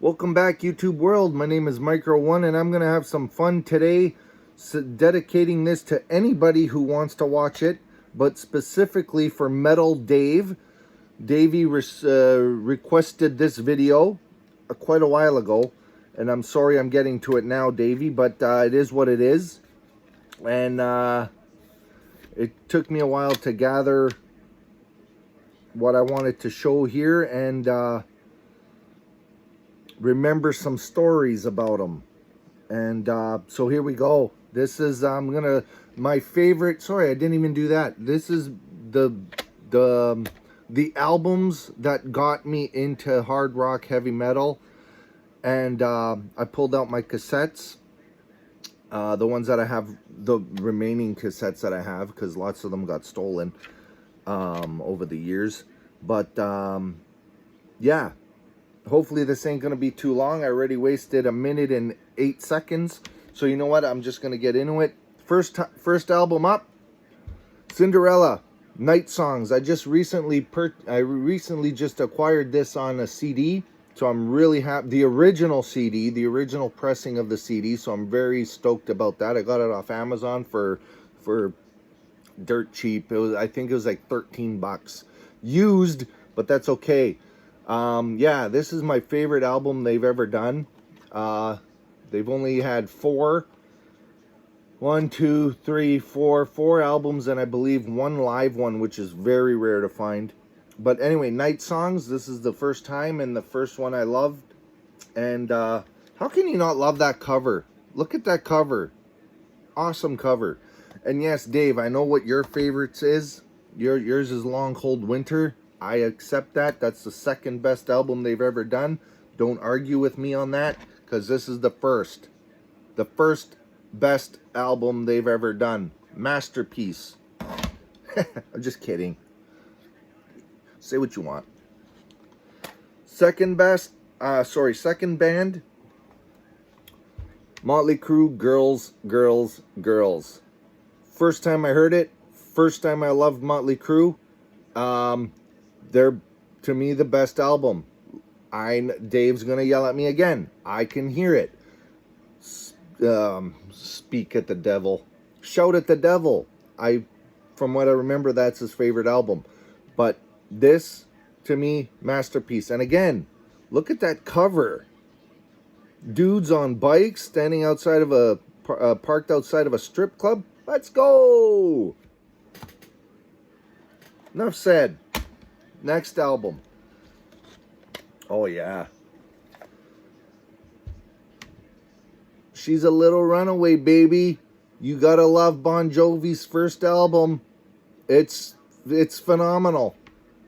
Welcome back, YouTube world. My name is Micro One, and I'm going to have some fun today, dedicating this to anybody who wants to watch it, but specifically for Metal Dave. Davey requested this video quite a while ago, and I'm sorry I'm getting to it now, Davey, but it is what it is. And it took me a while to gather what I wanted to show here, and remember some stories about them. And so here we go. This is my favorite. Sorry, I didn't even do that. This is the albums that got me into hard rock, heavy metal. And I pulled out my cassettes, the ones that I have, the remaining cassettes that I have, because lots of them got stolen over the years. But yeah, hopefully this ain't gonna be too long. I already wasted 1 minute and 8 seconds, so you know what, I'm just gonna get into it. First album up, Cinderella, Night Songs. I recently just acquired this on a CD, so I'm really happy. The original CD, the original pressing of the CD, so I'm very stoked about that. I got it off Amazon for dirt cheap. I think it was like 13 bucks used, but that's okay. Yeah, this is my favorite album they've ever done. They've only had four albums, and I believe one live one, which is very rare to find. But anyway, Night Songs, this is the first time, and the first one I loved. And how can you not love that cover? Look at that cover. Awesome cover. And yes, Dave, I know what your favorites is. Yours is Long Cold Winter. I accept that. That's the second best album they've ever done. Don't argue with me on that, because this is the first best album they've ever done. Masterpiece. I'm just kidding. Say what you want. Second band, Motley Crue, Girls, Girls, Girls. First time I heard it, first time I loved Motley Crue. They're, to me, the best album. Dave's gonna yell at me again. I can hear it. Speak at the devil. Shout at the devil. From what I remember, that's his favorite album. But this, to me, masterpiece. And again, look at that cover. Dudes on bikes standing outside of parked outside of a strip club. Let's go. Enough said. Next album. Oh yeah. She's a Little Runaway, baby. You gotta love Bon Jovi's first album. It's phenomenal.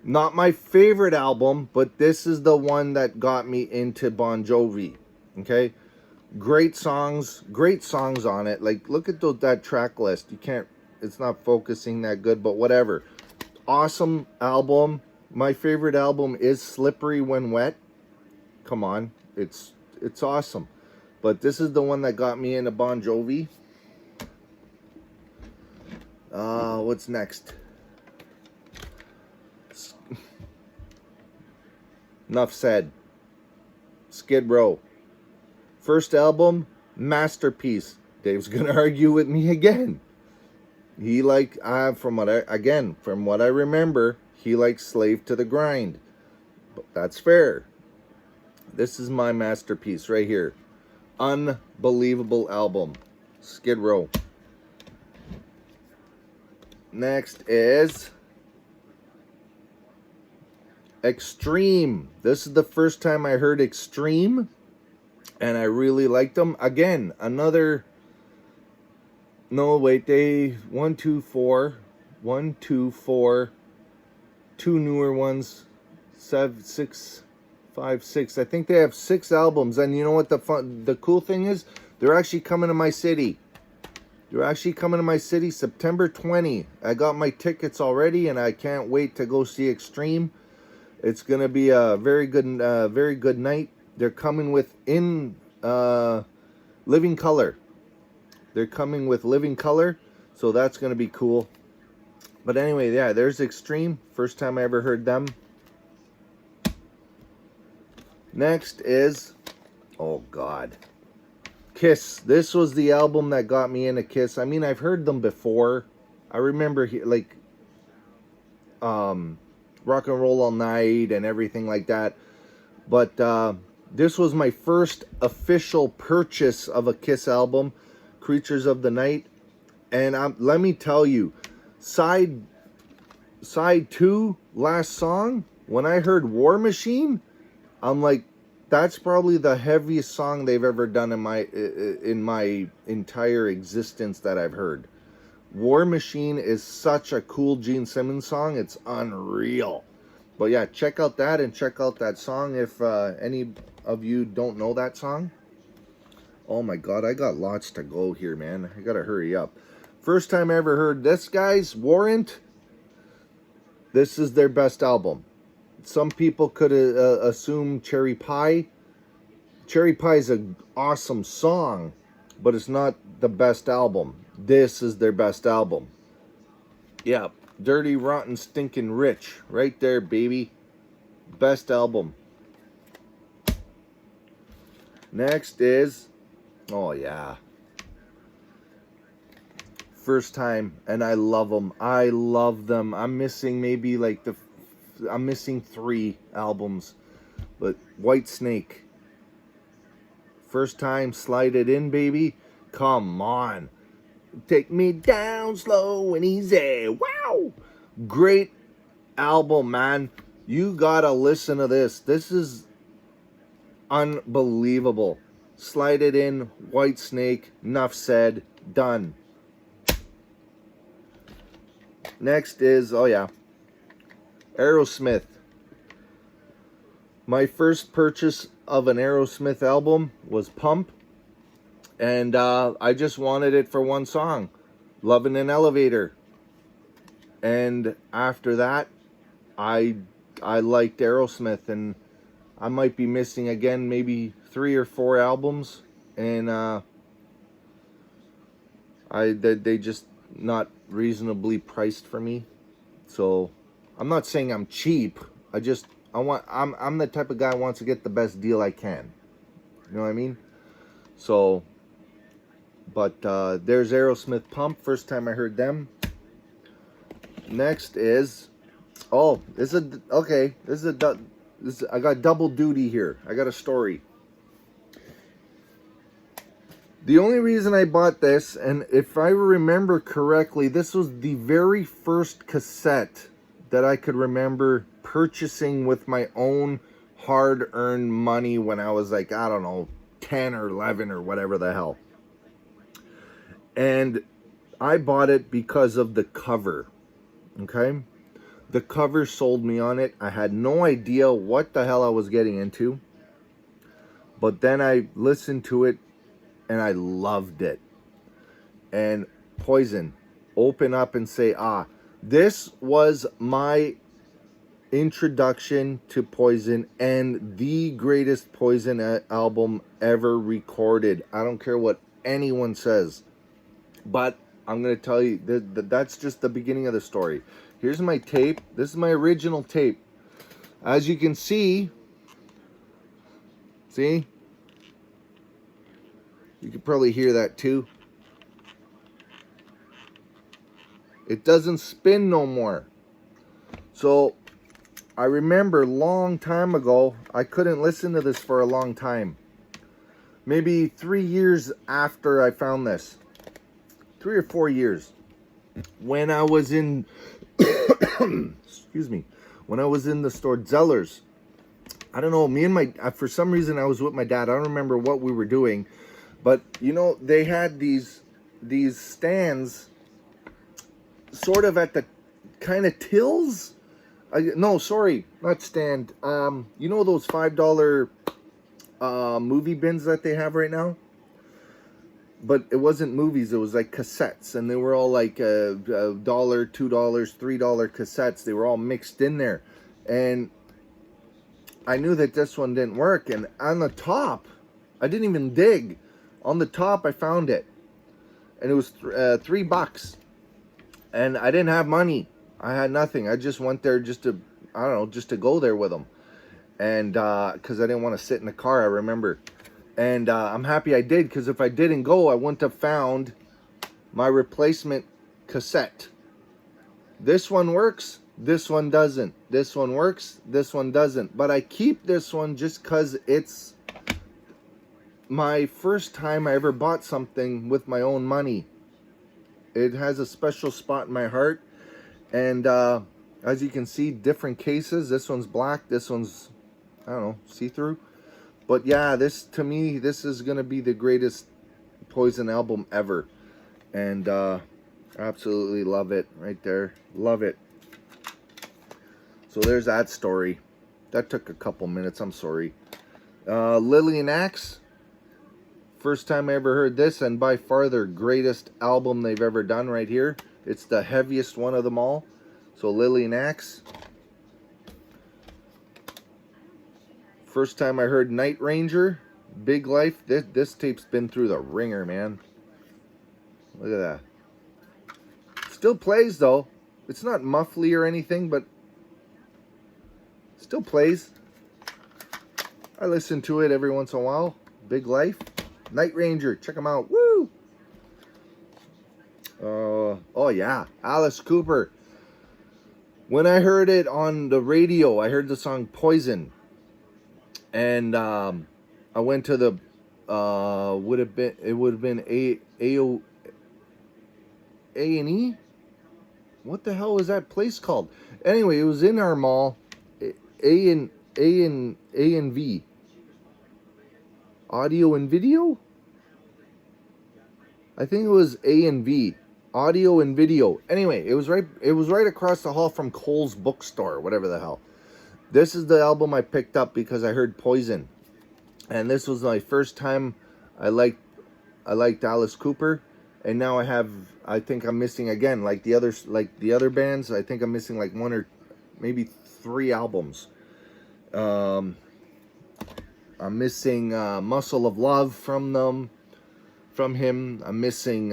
Not my favorite album, but this is the one that got me into Bon Jovi. Okay? Great songs on it. Like, look at that track list. It's not focusing that good, but whatever. Awesome album. My favorite album is Slippery When Wet. Come on. It's awesome. But this is the one that got me into Bon Jovi. What's next? Enough said. Skid Row. First album, masterpiece. Dave's gonna argue with me again. He from what I remember, he likes Slave to the Grind. But that's fair. This is my masterpiece right here. Unbelievable album. Skid Row. Next is Extreme. This is the first time I heard Extreme, and I really liked them. Again, another... No, wait, they... 1, 2, 4. 1, 2, 4. 2 newer ones. 7, 6, 5, 6. I think they have 6 albums. And you know what the cool thing is? They're actually coming to my city. September 20. I got my tickets already, and I can't wait to go see Extreme. It's gonna be a very good night. They're coming with Living Color. They're coming with Living Color, so that's gonna be cool. But anyway, yeah, there's Extreme. First time I ever heard them. Next is Oh God. Kiss. This was the album that got me into Kiss. I mean, I've heard them before. I remember like Rock and Roll All Night and everything like that. But this was my first official purchase of a Kiss album, Creatures of the Night. And let me tell you, side 2, last song, when I heard War Machine, I'm like, that's probably the heaviest song they've ever done in my entire existence that I've heard. War Machine is such a cool Gene Simmons song. It's unreal. But yeah, check out that and check out that song if any of you don't know that song. Oh my God, I got lots to go here, man. I gotta hurry up. First time I ever heard this, guys, Warrant. This is their best album. Some people could assume Cherry Pie. Cherry Pie is an awesome song, but it's not the best album. This is their best album. Yeah, Dirty, Rotten, Stinking Rich. Right there, baby. Best album. Next is, oh yeah, First Time, and I love them. I love them. I'm missing maybe like I'm missing 3 albums, but White Snake. First Time, Slide It In, baby. Come on. Take me down slow and easy. Wow. Great album, man. You gotta listen to this. This is unbelievable. Slide It In, White Snake, enough said, done. Next is, oh yeah, Aerosmith. My first purchase of an Aerosmith album was Pump, and I just wanted it for one song, Love in an Elevator. And after that, I liked Aerosmith, and I might be missing again maybe 3 or 4 albums, and they just not reasonably priced for me. So I'm not saying I'm cheap. I'm the type of guy who wants to get the best deal I can. You know what I mean? So, but there's Aerosmith Pump. First time I heard them. Next is, oh, I got double duty here. I got a story. The only reason I bought this, and if I remember correctly, this was the very first cassette that I could remember purchasing with my own hard-earned money when I was like, I don't know, 10 or 11 or whatever the hell. And I bought it because of the cover, okay? The cover sold me on it. I had no idea what the hell I was getting into. But then I listened to it, and I loved it. And Poison, open up and say, this was my introduction to Poison and the greatest Poison album ever recorded. I don't care what anyone says. But I'm going to tell you, that's just the beginning of the story. Here's my tape. This is my original tape. As you can see, you can probably hear that too. It doesn't spin no more. So I remember a long time ago, I couldn't listen to this for a long time. Maybe 3 years after I found this. 3 or 4 years. When I was in, excuse me, when I was in the store, Zellers. I don't know, for some reason I was with my dad. I don't remember what we were doing. But, you know, they had these stands sort of at the kind of tills. No, sorry, not stand. You know those $5 movie bins that they have right now? But it wasn't movies. It was like cassettes. And they were all like $1, $2, $3 cassettes. They were all mixed in there. And I knew that this one didn't work. And on the top, I didn't even dig. On the top, I found it, and it was $3, and I didn't have money. I had nothing. I just went there just to go there with them, and because I didn't want to sit in the car. I remember, And I'm happy I did, because if I didn't go, I wouldn't have found my replacement cassette. This one works, this one doesn't. This one works, this one doesn't. But I keep this one just because it's my first time I ever bought something with my own money. It has a special spot in my heart. And as you can see, different cases. This one's black, this one's, I don't know, see-through. But yeah, this, to me, this is going to be the greatest Poison album ever. And absolutely love it right there. Love it. So there's that story. That took a couple minutes, I'm sorry. Lillian Axe. First time I ever heard this, and by far their greatest album they've ever done right here. It's the heaviest one of them all. So Lillian Axe. First time I heard Night Ranger, Big Life. This tape's been through the ringer, man. Look at that. Still plays though. It's not muffly or anything, but still plays. I listen to it every once in a while. Big Life. Night Ranger, check them out. Woo! Oh yeah, Alice Cooper. When I heard it on the radio, I heard the song Poison. And I went to the would have been A&E? What the hell was that place called? Anyway, it was in our mall. A and V. Audio and Video? I think it was A and V. Audio and Video. Anyway, it was right across the hall from Cole's bookstore, whatever the hell. This is the album I picked up because I heard Poison. And this was my first time I liked Alice Cooper. And now I think I'm missing again, like the other bands, I think I'm missing like one or maybe 3 albums. I'm missing Muscle of Love from him. I'm missing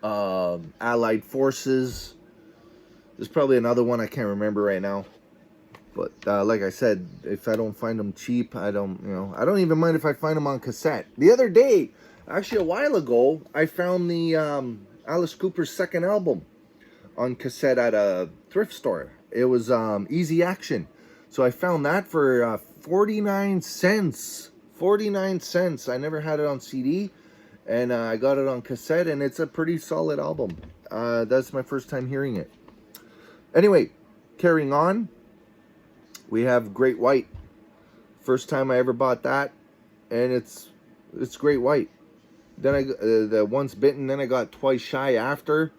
Allied Forces. There's probably another one I can't remember right now. But like I said, if I don't find them cheap, I don't even mind if I find them on cassette. The other day, actually a while ago, I found the Alice Cooper's second album on cassette at a thrift store. It was Easy Action. So I found that for 49 cents. 49 cents. I never had it on CD, and I got it on cassette, and it's a pretty solid album. That's my first time hearing it. Anyway, carrying on. We have Great White. First time I ever bought that, and it's Great White. Then the Once Bitten, then I got Twice Shy after,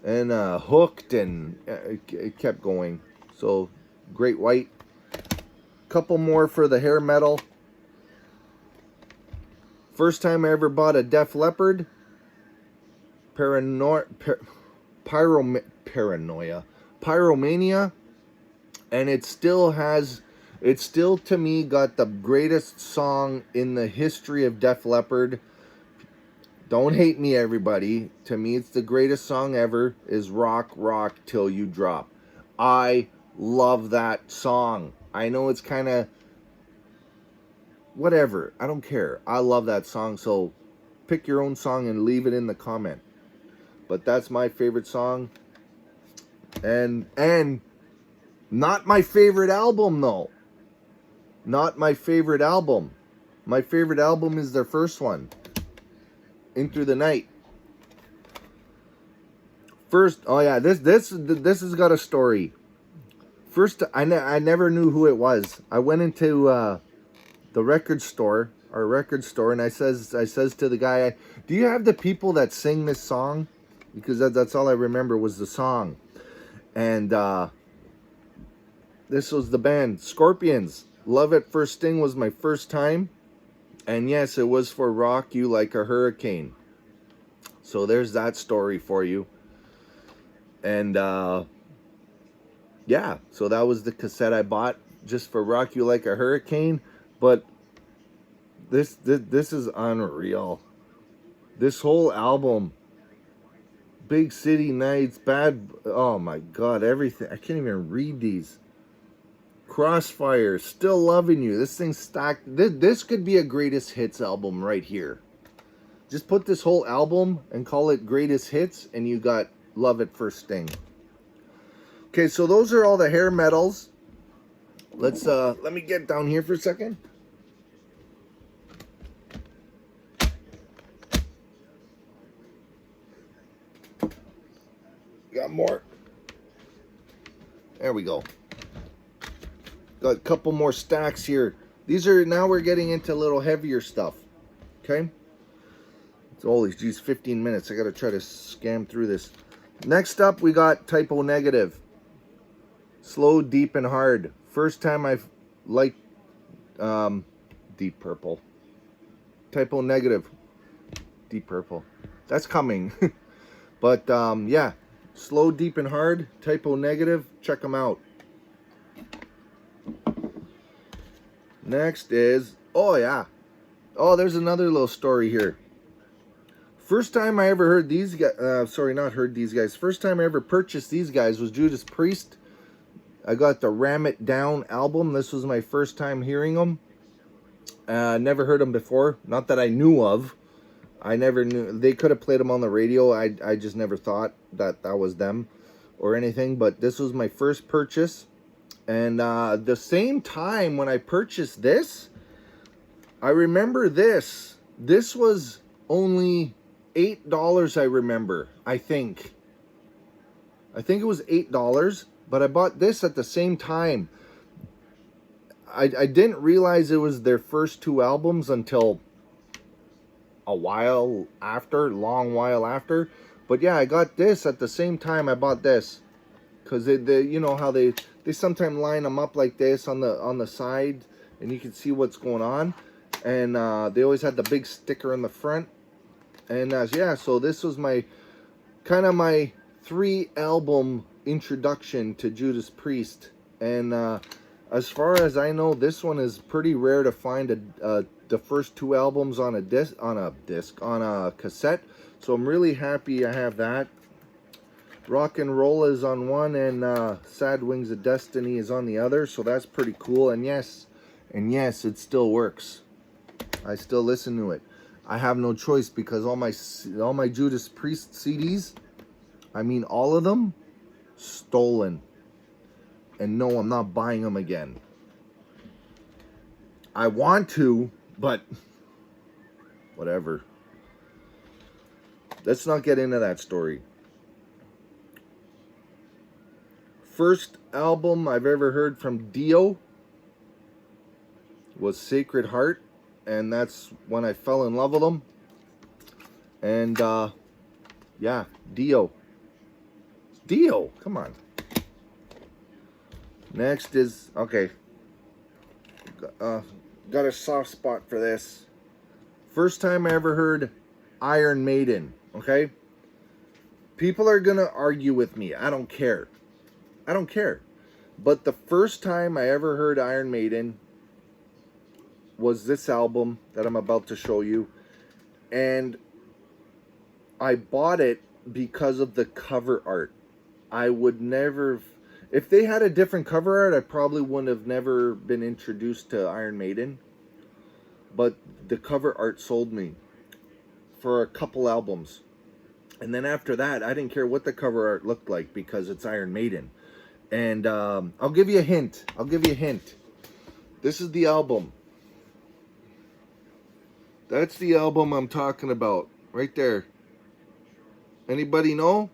and Hooked, and it kept going. So Great White. Couple more for the hair metal. First time I ever bought a Def Leppard. Pyromania. And it still to me got the greatest song in the history of Def Leppard. Don't hate me, everybody. To me, it's the greatest song ever, is Rock, Rock Till You Drop. I love that song. I know it's kind of whatever. I don't care. I love that song. So pick your own song and leave it in the comment. But that's my favorite song. And not my favorite album, though. Not my favorite album. My favorite album is their first one, In Through the Night. First, oh yeah, this has got a story. First, I never knew who it was. I went into the record store, and I says to the guy, "Do you have the people that sing this song?" Because that's all I remember was the song, and this was the band Scorpions. Love at First Sting was my first time. And yes, it was for Rock You Like a Hurricane. So there's that story for you. And yeah, so that was the cassette I bought just for Rock You Like a Hurricane. But this is unreal. This whole album, Big City Nights, oh my God, everything. I can't even read these. Crossfire, Still Loving You. This thing's stacked. This could be a greatest hits album right here. Just put this whole album and call it greatest hits, and you got Love at First Sting. Okay, so those are all the hair metals. Let me get down here for a second. Got more. There we go. Got a couple more stacks here. These are, now we're getting into a little heavier stuff. Okay. Holy geez, 15 minutes. I gotta try to scam through this. Next up, we got Typo Negative. Slow, Deep, and Hard. First time I've liked Deep Purple. Typo Negative. Deep Purple. That's coming. But yeah. Slow, Deep, and Hard. Typo Negative. Check them out. Next is, oh yeah. Oh, there's another little story here. First time I ever heard these guys, sorry, not heard these guys. First time I ever purchased these guys was Judas Priest. I got the Ram It Down album. This was my first time hearing them. Never heard them before. Not that I knew of. I never knew. They could have played them on the radio. I just never thought that that was them or anything. But this was my first purchase. And the same time when I purchased this, I remember this. This was only $8, I remember. I think it was $8, but I bought this at the same time. I didn't realize it was their first two albums until a while after, long while after. But yeah, I got this at the same time I bought this, because they you know how they sometimes line them up like this on the side, and you can see what's going on. And they always had the big sticker in the front. And yeah, so this was my kind of my 3-album introduction to Judas Priest. And as far as I know, this one is pretty rare to find the first 2 albums on a cassette. So I'm really happy I have that. Rock and Roll is on one, and Sad Wings of Destiny is on the other. So that's pretty cool. And yes, it still works. I still listen to it. I have no choice, because all my Judas Priest CDs, I mean all of them, stolen. And no, I'm not buying them again. I want to, but whatever. Let's not get into that story. First album I've ever heard from Dio was Sacred Heart. And that's when I fell in love with them. And, yeah, Dio, come on. Next is, okay. Got a soft spot for this. First time I ever heard Iron Maiden, okay? People are going to argue with me. I don't care. But the first time I ever heard Iron Maiden was this album that I'm about to show you, and I bought it because of the cover art. I would never, if they had a different cover art, I probably wouldn't have never been introduced to Iron Maiden. But the cover art sold me for a couple albums, and then after that, I didn't care what the cover art looked like, because it's Iron Maiden. And I'll give you a hint. This is the album. That's the album I'm talking about, right there. Anybody know?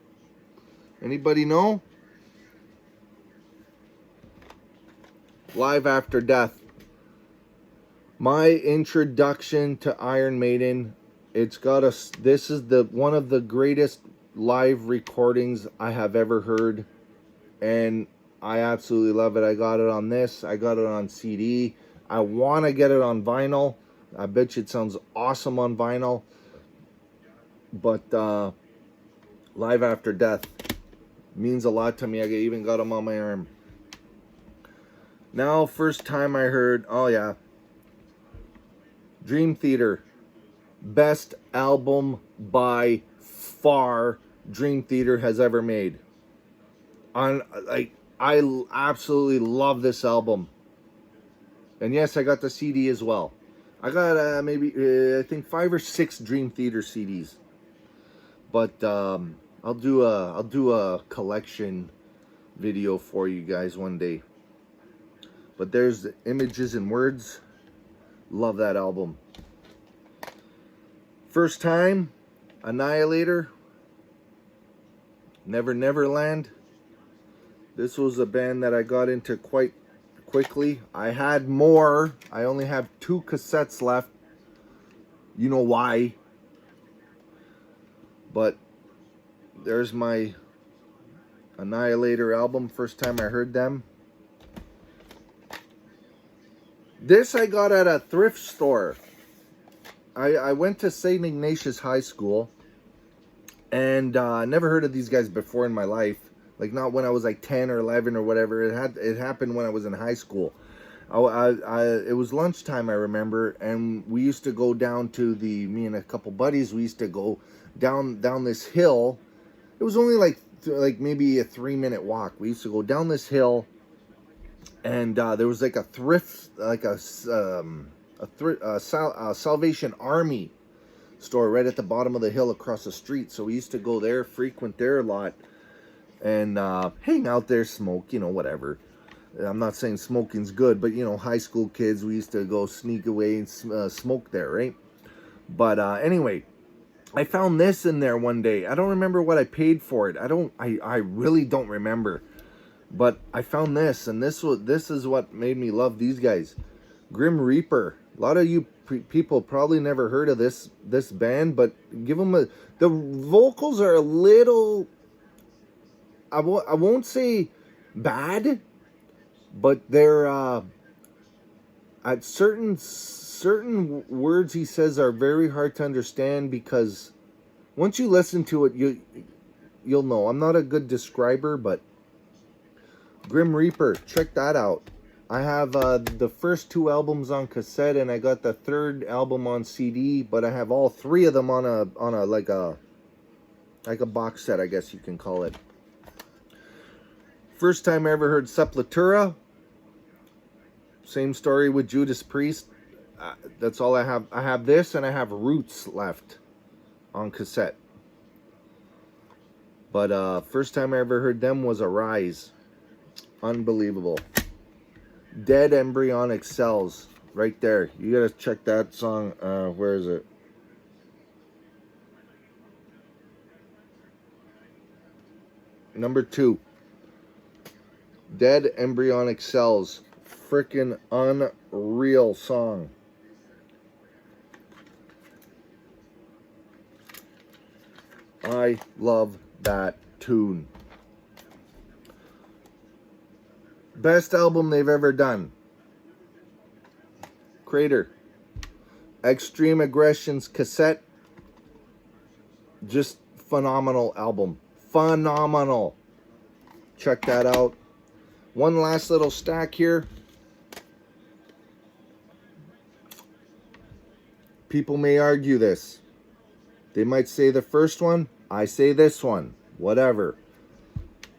Live After Death. My introduction to Iron Maiden. It's got this is one of the greatest live recordings I have ever heard, and I absolutely love it. I got it on this. I got it on CD. I want to get it on vinyl. I bet you it sounds awesome on vinyl. But Live After Death means a lot to me. I even got them on my arm. Now, first time I heard, oh yeah, Dream Theater. Best album by far Dream Theater has ever made. I absolutely love this album. And yes, I got the CD as well. I got maybe I think 5 or 6 Dream Theater CDs. But I'll do a collection video for you guys one day. But there's the Images and Words. Love that album. First Time, Annihilator, Never Neverland. This was a band that I got into quite quickly. I had more. I only have 2 cassettes left. You know why. But there's my Annihilator album. First time I heard them. This I got at a thrift store. I went to St. Ignatius High School, and I never heard of these guys before in my life. Like, not when I was like 10 or 11 or whatever. It happened when I was in high school. It was lunchtime, I remember, and we used to go down to me and a couple buddies, we used to go down this hill. It was only like maybe a 3-minute walk. We used to go down this hill, and there was like a thrift, like a Salvation Army store right at the bottom of the hill across the street. So we used to go there, frequent there a lot, and hang out there, smoke, whatever. I'm not saying smoking's good, but high school kids, we used to go sneak away and smoke there, right? But anyway, I found this in there one day. I don't remember what I paid for it. I really don't remember. But I found this, and this is what made me love these guys. Grim Reaper. A lot of you people probably never heard of this band, but give them the vocals are a little, I won't say bad, but they're at certain words he says are very hard to understand, because once you listen to it, you'll know. I'm not a good describer, but Grim Reaper, check that out. I have the first 2 albums on cassette, and I got the 3rd album on CD, but I have all 3 of them on a like a box set, I guess you can call it. First time I ever heard Sepultura. Same story with Judas Priest. That's all I have. I have this, and I have Roots left on cassette. But first time I ever heard them was Arise. Unbelievable. Dead Embryonic Cells. Right there. You gotta check that song. Where is it? Number 2. Dead Embryonic Cells. Frickin' unreal song. I love that tune. Best album they've ever done. Crater. Extreme Aggression's cassette. Just phenomenal album. Phenomenal. Check that out. One last little stack here. People may argue this. They might say the first one. I say this one. Whatever.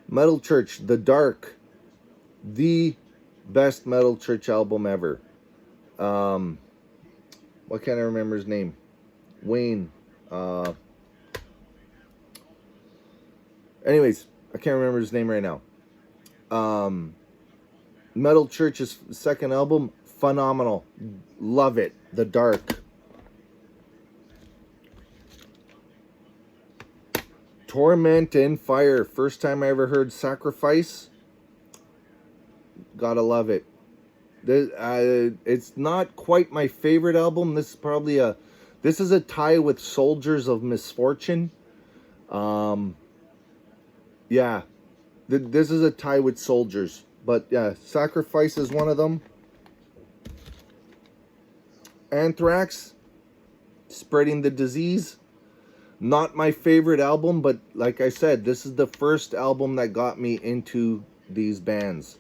Metal Church, The Dark. The best Metal Church album ever. What can't I remember his name? Wayne. Anyways, I can't remember his name right now. Metal Church's second album, phenomenal. Love it. The Dark. Torment and Fire. First time I ever heard Sacrifice. Gotta love it. It's not quite my favorite album. This is a tie with Soldiers of Misfortune. Yeah, this is a tie with Soldiers, but yeah, Sacrifice is one of them. Anthrax, Spreading the Disease. Not my favorite album, but like I said, this is the first album that got me into these bands.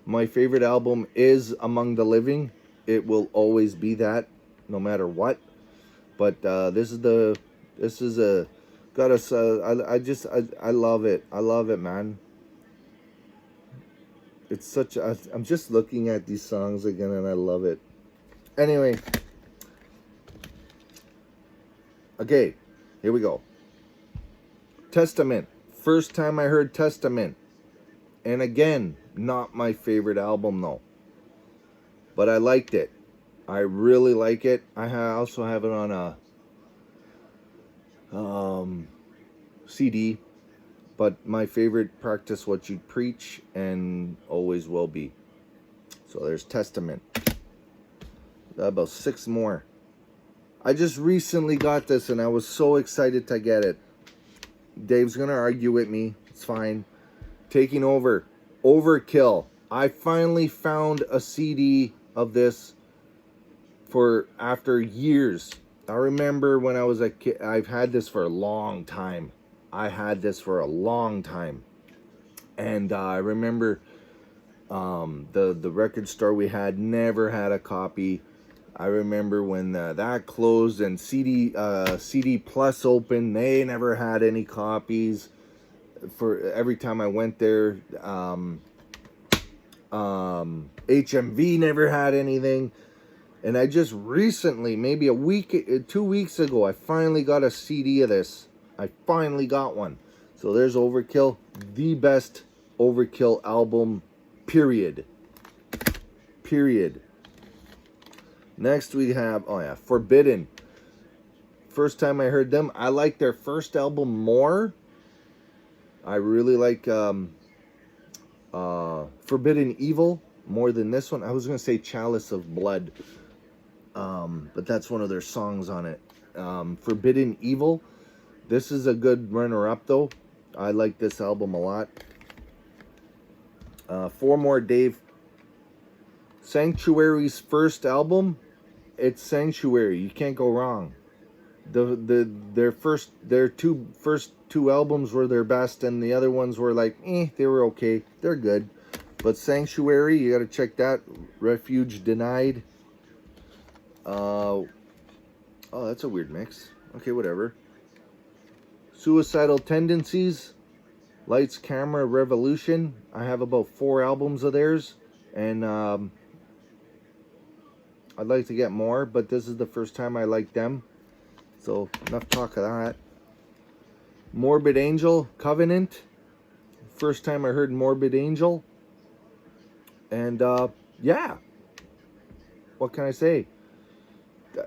My favorite album is Among the Living. It will always be that, no matter what. But I love it. I love it, man. It's such a, I'm just looking at these songs again and I love it. Anyway, okay, here we go. Testament. First time I heard Testament. And again, not my favorite album though. But I liked it. I really like it. I also have it on a CD. But my favorite, Practice What You Preach, and Always Will Be. So there's Testament. About 6 more. I just recently got this and I was so excited to get it. Dave's gonna argue with me. It's fine. Taking Over. Overkill. I finally found a CD of this for after years. I remember when I was a kid. I've had this for a long time. And I remember the record store we had never had a copy. I remember when that closed and CD Plus opened, they never had any copies. For every time I went there, HMV never had anything. And I just recently, maybe 2 weeks ago, I finally got a CD of this. I finally got one. So there's Overkill, the best Overkill album, period. Next we have, oh yeah, Forbidden. First time I heard them, I like their first album more. I really like Forbidden Evil more than this one. I was going to say Chalice of Blood, but that's one of their songs on it. Forbidden Evil. This is a good runner-up, though. I like this album a lot. 4 more, Dave. Sanctuary's first album. It's Sanctuary. You can't go wrong. Their first two albums were their best, and the other ones were like, they were okay. They're good. But Sanctuary, you got to check that. Refuge Denied. Oh, that's a weird mix. Okay, whatever. Suicidal Tendencies, Lights, Camera, Revolution. I have about 4 albums of theirs, and I'd like to get more, but this is the first time I like them. So, enough talk of that. Morbid Angel, Covenant. First time I heard Morbid Angel. And, yeah. What can I say?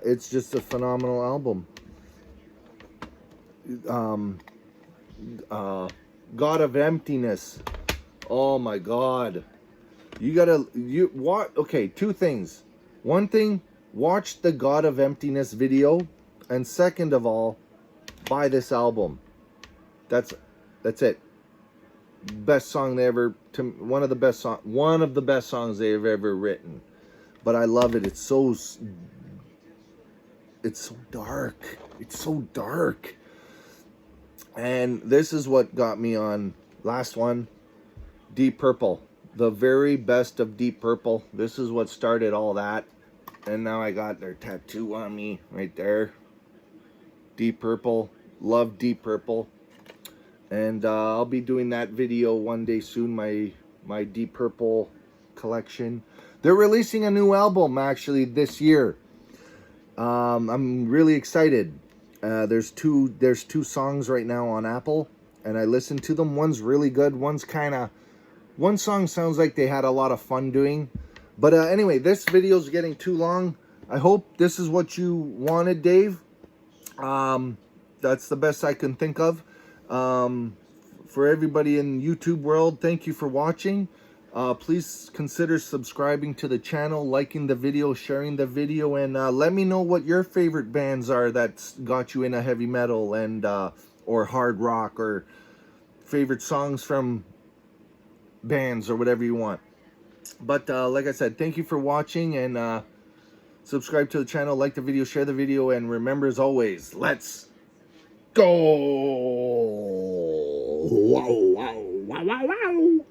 It's just a phenomenal album. God of Emptiness. Oh my God. Okay, 2 things. One thing, watch the God of Emptiness video. And second of all, buy this album. That's it. Best song they ever, one of the best songs they've ever written. But I love it. It's so dark. It's so dark. And this is what got me on. Last one, Deep Purple. The very best of Deep Purple. This is what started all that. And now I got their tattoo on me right there. Deep Purple. Love Deep Purple. And I'll be doing that video one day soon. My Deep Purple collection. They're releasing a new album actually this year. I'm really excited. There's two songs right now on Apple, and I listened to them. One's really good. One song sounds like they had a lot of fun doing. But anyway, this video is getting too long. I hope this is what you wanted, Dave. That's the best I can think of. For everybody in YouTube world, thank you for watching. Please consider subscribing to the channel, liking the video, sharing the video, and let me know what your favorite bands are that's got you into heavy metal and or hard rock, or favorite songs from bands, or whatever you want. But like I said, thank you for watching, and subscribe to the channel, like the video, share the video, and remember, as always, let's go! Wow, wow, wow, wow, wow.